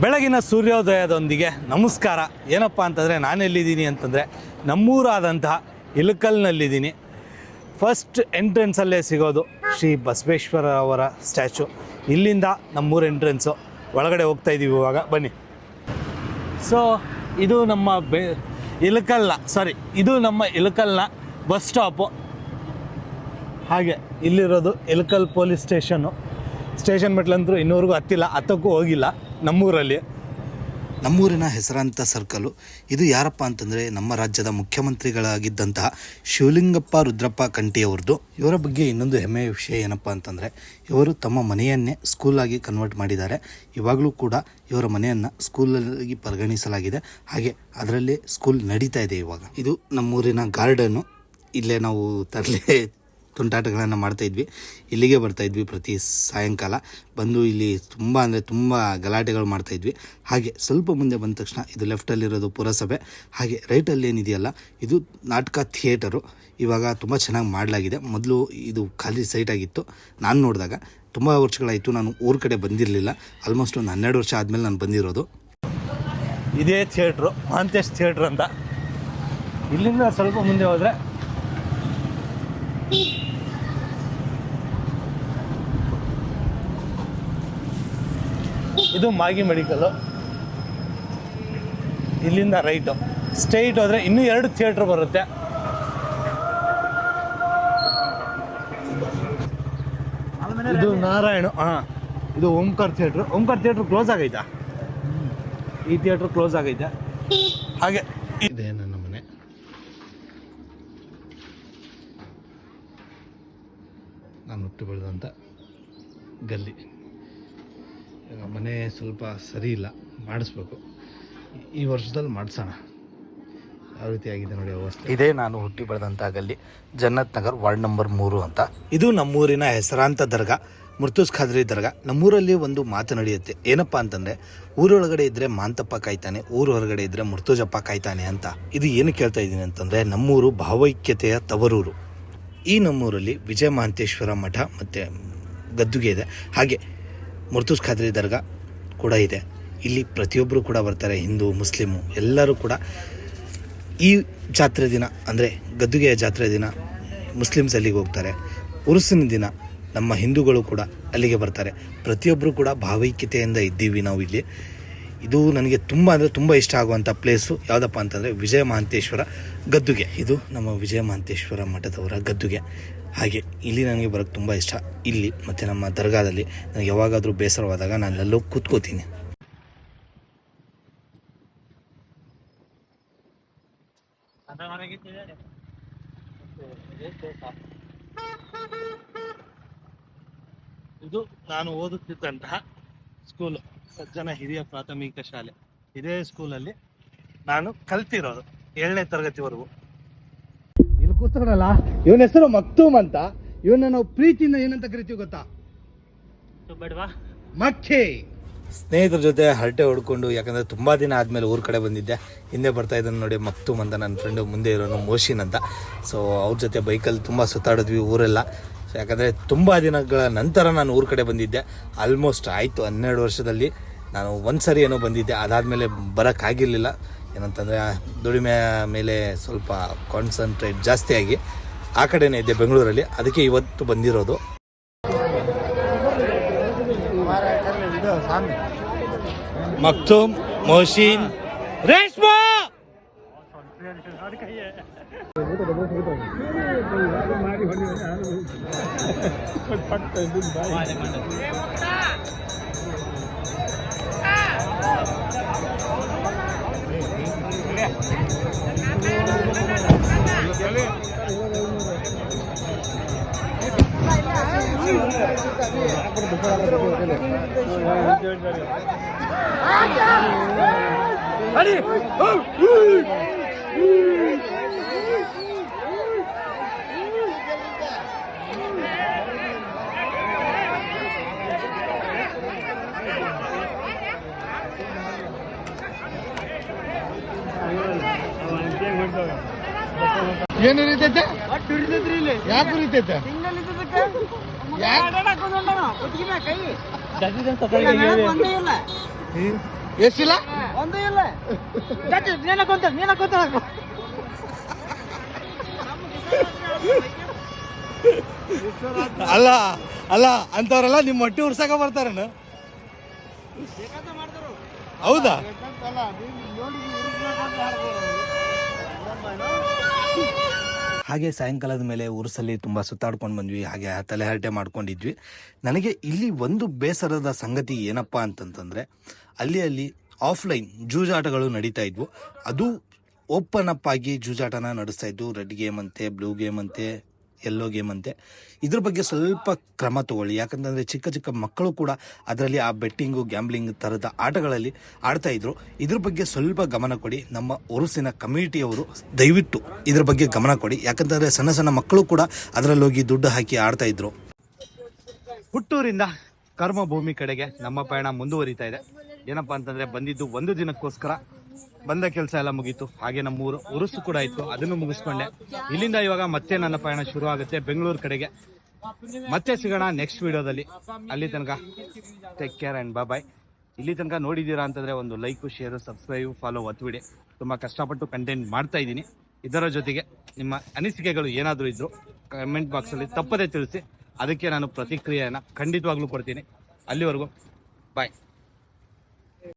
ಬೆಳಗಿನ ಸೂರ್ಯೋದಯದೊಂದಿಗೆ ನಮಸ್ಕಾರ. ಏನಪ್ಪ ಅಂತಂದರೆ ನಾನೆಲ್ಲಿದ್ದೀನಿ ಅಂತಂದರೆ ನಮ್ಮೂರಾದಂತಹ ಇಳಕಲ್ನಲ್ಲಿದ್ದೀನಿ. ಫಸ್ಟ್ ಎಂಟ್ರೆನ್ಸಲ್ಲೇ ಸಿಗೋದು ಶ್ರೀ ಬಸವೇಶ್ವರ ಅವರ ಸ್ಟ್ಯಾಚು. ಇಲ್ಲಿಂದ ನಮ್ಮೂರ ಎಂಟ್ರೆನ್ಸು. ಒಳಗಡೆ ಹೋಗ್ತಾಯಿದ್ದೀವಿ ಇವಾಗ, ಬನ್ನಿ. ಸೊ ಇದು ನಮ್ಮ ಇದು ನಮ್ಮ ಇಳಕಲ್ನ ಬಸ್ ಸ್ಟಾಪು. ಹಾಗೆ ಇಲ್ಲಿರೋದು ಇಳಕಲ್ ಪೊಲೀಸ್ ಸ್ಟೇಷನ್ ಮೆಟ್ಲಂತೂ ಇನ್ನೂವರೆಗೂ ಹತ್ತಕ್ಕೂ ಹೋಗಿಲ್ಲ ನಮ್ಮೂರಲ್ಲಿ. ನಮ್ಮೂರಿನ ಹೆಸರಾಂತ ಸರ್ಕಲು. ಇದು ಯಾರಪ್ಪ ಅಂತಂದರೆ ನಮ್ಮ ರಾಜ್ಯದ ಮುಖ್ಯಮಂತ್ರಿಗಳಾಗಿದ್ದಂತಹ ಶಿವಲಿಂಗಪ್ಪ ರುದ್ರಪ್ಪ ಕಂಠಿಯವ್ರದ್ದು. ಇವರ ಬಗ್ಗೆ ಇನ್ನೊಂದು ಹೆಮ್ಮೆಯ ವಿಷಯ ಏನಪ್ಪ ಅಂತಂದರೆ ಇವರು ತಮ್ಮ ಮನೆಯನ್ನೇ ಸ್ಕೂಲಾಗಿ ಕನ್ವರ್ಟ್ ಮಾಡಿದ್ದಾರೆ. ಇವಾಗಲೂ ಕೂಡ ಇವರ ಮನೆಯನ್ನು ಸ್ಕೂಲಾಗಿ ಪರಿಗಣಿಸಲಾಗಿದೆ. ಹಾಗೆ ಅದರಲ್ಲೇ ಸ್ಕೂಲ್ ನಡೀತಾ ಇದೆ ಇವಾಗ. ಇದು ನಮ್ಮೂರಿನ ಗಾರ್ಡನ್ನು. ಇಲ್ಲೇ ನಾವು ತುಂಟಾಟಗಳನ್ನು ಮಾಡ್ತಾಯಿದ್ವಿ. ಇಲ್ಲಿಗೆ ಬರ್ತಾಯಿದ್ವಿ ಪ್ರತಿ ಸಾಯಂಕಾಲ ಬಂದು ಇಲ್ಲಿ ತುಂಬ ಗಲಾಟೆಗಳು ಮಾಡ್ತಾಯಿದ್ವಿ. ಹಾಗೆ ಸ್ವಲ್ಪ ಮುಂದೆ ಬಂದ ತಕ್ಷಣ ಇದು ಲೆಫ್ಟಲ್ಲಿರೋದು ಪುರಸಭೆ. ಹಾಗೆ ರೈಟಲ್ಲಿ ಏನಿದೆಯಲ್ಲ ಇದು ನಾಟಕ ಥಿಯೇಟರು. ಇವಾಗ ತುಂಬ ಚೆನ್ನಾಗಿ ಮಾಡಲಾಗಿದೆ. ಮೊದಲು ಇದು ಖಾಲಿ ಸೈಟ್ ಆಗಿತ್ತು. ನಾನು ನೋಡಿದಾಗ ತುಂಬ ವರ್ಷಗಳಾಯಿತು, ನಾನು ಊರ ಕಡೆ ಬಂದಿರಲಿಲ್ಲ. ಆಲ್ಮೋಸ್ಟ್ ಒಂದು 12 ವರ್ಷ ಆದಮೇಲೆ ನಾನು ಬಂದಿರೋದು. ಇದೇ ಥಿಯೇಟ್ರು, ಮಹಾಂತೇಶ್ ಥಿಯೇಟ್ರ್ ಅಂತ. ಇಲ್ಲಿಂದ ಸ್ವಲ್ಪ ಮುಂದೆ ಹೋದರೆ ಇದು ಮಾಗಿ ಮೆಡಿಕಲ್ಲು. ಇಲ್ಲಿಂದ ರೈಟು ಸ್ಟ್ರೈಟ್ ಹೋದರೆ ಇನ್ನೂ 2 ಥಿಯೇಟ್ರ್ ಬರುತ್ತೆ. ಇದು ನಾರಾಯಣ, ಇದು ಓಂಕಾರ್ ಥಿಯೇಟ್ರ್ ಕ್ಲೋಸ್ ಆಗೈತಾ? ಈ ಥಿಯೇಟ್ರ್ ಕ್ಲೋಸ್ ಆಗೈತೆ. ಹಾಗೆ ಇದೆ ನನ್ನ ಮನೆ. ನಾನು ಹುಟ್ಟು ಬೆಳೆದಂಥ ಗಲ್ಲಿ. ಮನೆ ಸ್ವಲ್ಪ ಸರಿ ಇಲ್ಲ, ಮಾಡಿಸ್ಬೇಕು. ಈ ವರ್ಷದಲ್ಲಿ ಮಾಡಿಸೋಣ. ಯಾವ ರೀತಿ ಆಗಿದೆ ನೋಡಿ ಅವಸ್ಥೆ. ಇದೇ ನಾನು ಹುಟ್ಟಿ ಬೆಳೆದಂಥ ಗಲ್ಲಿ, ಜನ್ನತ್ ನಗರ್, ವಾರ್ಡ್ ನಂಬರ್ 3 ಅಂತ. ಇದು ನಮ್ಮೂರಿನ ಹೆಸರಾಂತ ದರ್ಗಾ, ಮುರ್ತುಜ್ ಖಾದ್ರಿ ದರ್ಗಾ. ನಮ್ಮೂರಲ್ಲಿ ಒಂದು ಮಾತು ನಡೆಯುತ್ತೆ. ಏನಪ್ಪ ಅಂತಂದರೆ ಊರೊಳಗಡೆ ಇದ್ದರೆ ಮಾಂತಪ್ಪ ಕಾಯ್ತಾನೆ, ಊರು ಹೊರಗಡೆ ಇದ್ದರೆ ಮುರ್ತುಜಪ್ಪ ಕಾಯ್ತಾನೆ ಅಂತ. ಇದು ಏನು ಕೇಳ್ತಾ ಇದ್ದೀನಿ ಅಂತಂದರೆ ನಮ್ಮೂರು ಭಾವೈಕ್ಯತೆಯ ತವರೂರು. ಈ ನಮ್ಮೂರಲ್ಲಿ ವಿಜಯ ಮಹಾಂತೇಶ್ವರ ಮಠ ಮತ್ತು ಗದ್ದುಗೆ ಇದೆ. ಹಾಗೆ ಮುರ್ತುಜ್ ಖಾದ್ರಿ ದರ್ಗಾ ಕೂಡ ಇದೆ. ಇಲ್ಲಿ ಪ್ರತಿಯೊಬ್ಬರು ಕೂಡ ಬರ್ತಾರೆ, ಹಿಂದೂ ಮುಸ್ಲಿಮು ಎಲ್ಲರೂ ಕೂಡ. ಈ ಜಾತ್ರೆ ದಿನ ಅಂದರೆ ಗದ್ದುಗೆಯ ಜಾತ್ರೆ ದಿನ ಮುಸ್ಲಿಮ್ಸ್ ಅಲ್ಲಿಗೆ ಹೋಗ್ತಾರೆ. ಉರುಸಿನ ದಿನ ನಮ್ಮ ಹಿಂದೂಗಳು ಕೂಡ ಅಲ್ಲಿಗೆ ಬರ್ತಾರೆ. ಪ್ರತಿಯೊಬ್ಬರು ಕೂಡ ಭಾವೈಕ್ಯತೆಯಿಂದ ಇದ್ದೀವಿ ನಾವು ಇಲ್ಲಿ. ಇದು ನನಗೆ ತುಂಬ ಇಷ್ಟ ಆಗುವಂಥ ಪ್ಲೇಸು ಯಾವುದಪ್ಪ ಅಂತಂದರೆ ವಿಜಯ ಮಹಾಂತೇಶ್ವರ ಗದ್ದುಗೆ. ಇದು ನಮ್ಮ ವಿಜಯ ಮಹಾಂತೇಶ್ವರ ಮಠದವರ ಗದ್ದುಗೆ. ಹಾಗೆ ಇಲ್ಲಿ ನನಗೆ ಬರೋಕ್ಕೆ ತುಂಬ ಇಷ್ಟ. ಇಲ್ಲಿ ಮತ್ತು ನಮ್ಮ ದರ್ಗಾದಲ್ಲಿ ನನಗೆ ಯಾವಾಗಾದರೂ ಬೇಸರವಾದಾಗ ನಾನು ಅಲ್ಲೋಗಿ ಕೂತ್ಕೋತೀನಿ. ಇದು ನಾನು ಓದುತ್ತಿದ್ದಂತಹ ಸ್ಕೂಲು, ಸಜ್ಜನ ಹಿರಿಯ ಪ್ರಾಥಮಿಕ ಶಾಲೆ. ಇದೇ ಸ್ಕೂಲಲ್ಲಿ ನಾನು ಕಲ್ತಿರೋದು 7ನೇ ತರಗತಿವರೆಗೂ. ಇಲ್ಲಿ ಕೂತ್ಕೊಳ್ಳಲ್ಲ, ಇವನ ಹೆಸರು ಮಕ್ತೂಮ್ ಅಂತ. ಇವನ್ನ ನಾವು ಪ್ರೀತಿಯಿಂದ ಏನಂತ ಕರಿತೀವಿ ಗೊತ್ತಾ? ಮಕ್ಕಿ. ಸ್ನೇಹಿತರ ಜೊತೆ ಹರಟೆ ಹೊಡ್ಕೊಂಡು, ಯಾಕಂದರೆ ತುಂಬ ದಿನ ಆದಮೇಲೆ ಊರ ಕಡೆ ಬಂದಿದ್ದೆ. ಹಿಂದೆ ಬರ್ತಾ ಇದ್ದಾನೆ ನೋಡಿ ಮಕ್ತೂಮ್ ಅಂತ, ನನ್ನ ಫ್ರೆಂಡು. ಮುಂದೆ ಇರೋನು ಮೋಶಿನ್ ಅಂತ. ಸೊ ಅವ್ರ ಜೊತೆ ಬೈಕಲ್ಲಿ ತುಂಬ ಸುತ್ತಾಡಿದ್ವಿ ಊರೆಲ್ಲ. ಸೊ ಯಾಕಂದರೆ ತುಂಬ ದಿನಗಳ ನಂತರ ನಾನು ಊರ ಕಡೆ ಬಂದಿದ್ದೆ. ಆಲ್ಮೋಸ್ಟ್ ಆಯಿತು 12 ವರ್ಷದಲ್ಲಿ ನಾನು ಒಂದು ಸರಿ ಏನೋ ಬಂದಿದ್ದೆ. ಅದಾದಮೇಲೆ ಬರೋಕ್ಕಾಗಿರಲಿಲ್ಲ. ಏನಂತಂದರೆ ದುಡಿಮೆ ಮೇಲೆ ಸ್ವಲ್ಪ ಕಾನ್ಸಂಟ್ರೇಟ್ ಜಾಸ್ತಿ ಆಗಿ ಆ ಕಡೆನೇ ಇದ್ದೆ ಬೆಂಗಳೂರಲ್ಲಿ. ಅದಕ್ಕೆ ಇವತ್ತು ಬಂದಿರೋದು. ಮಕ್ತೂಮ್, ಮೋಶಿನ್, ರೇಷ್ಮಾ. ಏನು ಉರಿತೈತೆ? ಯಾಕೆ ಉರಿತೈತೆ? ಎಷ್ಟಿಲ್ಲ ಒಂದು ಇಲ್ಲ ನೀನ ಅಲ್ಲ ಅಲ್ಲ ಅಂತವ್ರೆಲ್ಲ ನಿಮ್ಮ ಹೊಟ್ಟೆ ಉರ್ಸಕ ಬರ್ತಾರನ? ಹೌದಾ? ಹಾಗೆ ಸಾಯಂಕಾಲದ ಮೇಲೆ ಉರುಸಲ್ಲಿ ತುಂಬ ಸುತ್ತಾಡ್ಕೊಂಡು ಬಂದ್ವಿ. ಹಾಗೆ ತಲೆಹರಟೆ ಮಾಡ್ಕೊಂಡಿದ್ವಿ. ನನಗೆ ಇಲ್ಲಿ ಒಂದು ಬೇಸರದ ಸಂಗತಿ ಏನಪ್ಪ ಅಂತಂತಂದರೆ, ಅಲ್ಲಿ ಆಫ್ಲೈನ್ ಜೂಜಾಟಗಳು ನಡೀತಾ ಇದ್ವು. ಅದು ಓಪನ್ ಅಪ್ ಆಗಿ ಜೂಜಾಟನ ನಡೆಸ್ತಾ ಇದ್ದು. ರೆಡ್ ಗೇಮ್ ಅಂತೆ, ಬ್ಲೂ ಗೇಮ್ ಅಂತೆ, ಯೆಲ್ಲೋ ಗೇಮ್ ಅಂತೆ. ಇದ್ರ ಬಗ್ಗೆ ಸ್ವಲ್ಪ ಕ್ರಮ ತಗೊಳ್ಳಿ. ಯಾಕಂತಂದರೆ ಚಿಕ್ಕ ಚಿಕ್ಕ ಮಕ್ಕಳು ಕೂಡ ಅದರಲ್ಲಿ ಆ ಬೆಟ್ಟಿಂಗು ಗ್ಯಾಂಬ್ಲಿಂಗ್ ಥರದ ಆಟಗಳಲ್ಲಿ ಆಡ್ತಾ ಇದ್ರು. ಇದ್ರ ಬಗ್ಗೆ ಸ್ವಲ್ಪ ಗಮನ ಕೊಡಿ. ನಮ್ಮ ಉರುಸಿನ ಕಮ್ಯುನಿಟಿಯವರು ದಯವಿಟ್ಟು ಇದ್ರ ಬಗ್ಗೆ ಗಮನ ಕೊಡಿ. ಯಾಕಂತಂದರೆ ಸಣ್ಣ ಸಣ್ಣ ಮಕ್ಕಳು ಕೂಡ ಅದರಲ್ಲಿ ಹೋಗಿ ದುಡ್ಡು ಹಾಕಿ ಆಡ್ತಾ ಇದ್ರು. ಹುಟ್ಟೂರಿಂದ ಕರ್ಮಭೂಮಿ ಕಡೆಗೆ ನಮ್ಮ ಪಯಣ ಮುಂದುವರಿತಾ ಇದೆ. ಏನಪ್ಪ ಅಂತಂದರೆ, ಬಂದಿದ್ದು ಒಂದು ದಿನಕ್ಕೋಸ್ಕರ. ಬಂದ ಕೆಲಸ ಎಲ್ಲ ಮುಗೀತು. ಹಾಗೆ ನಮ್ಮೂರು ಉರುಸು ಕೂಡ ಇತ್ತು, ಅದನ್ನು ಮುಗಿಸ್ಕೊಂಡೆ. ಇಲ್ಲಿಂದ ಇವಾಗ ಮತ್ತೆ ನನ್ನ ಪಯಣ ಶುರು ಆಗುತ್ತೆ ಬೆಂಗಳೂರು ಕಡೆಗೆ. ಮತ್ತೆ ಸಿಗೋಣ ನೆಕ್ಸ್ಟ್ ವಿಡಿಯೋದಲ್ಲಿ. ಅಲ್ಲಿ ತನಕ ಟೇಕ್ ಕೇರ್ ಆ್ಯಂಡ್ ಬಾಯ್. ಇಲ್ಲಿ ತನಕ ನೋಡಿದ್ದೀರಾ ಅಂತಂದರೆ ಒಂದು ಲೈಕು, ಶೇರು, ಸಬ್ಸ್ಕ್ರೈಬ್, ಫಾಲೋ ಒತ್ತಿಬಿಡಿ. ತುಂಬ ಕಷ್ಟಪಟ್ಟು ಕಂಟೆಂಟ್ ಮಾಡ್ತಾ ಇದ್ದೀನಿ. ಇದರ ಜೊತೆಗೆ ನಿಮ್ಮ ಅನಿಸಿಕೆಗಳು ಏನಾದರೂ ಇದ್ದರೂ ಕಮೆಂಟ್ ಬಾಕ್ಸಲ್ಲಿ ತಪ್ಪದೇ ತಿಳಿಸಿ. ಅದಕ್ಕೆ ನಾನು ಪ್ರತಿಕ್ರಿಯೆಯನ್ನು ಖಂಡಿತವಾಗ್ಲೂ ಕೊಡ್ತೀನಿ. ಅಲ್ಲಿವರೆಗೂ ಬಾಯ್.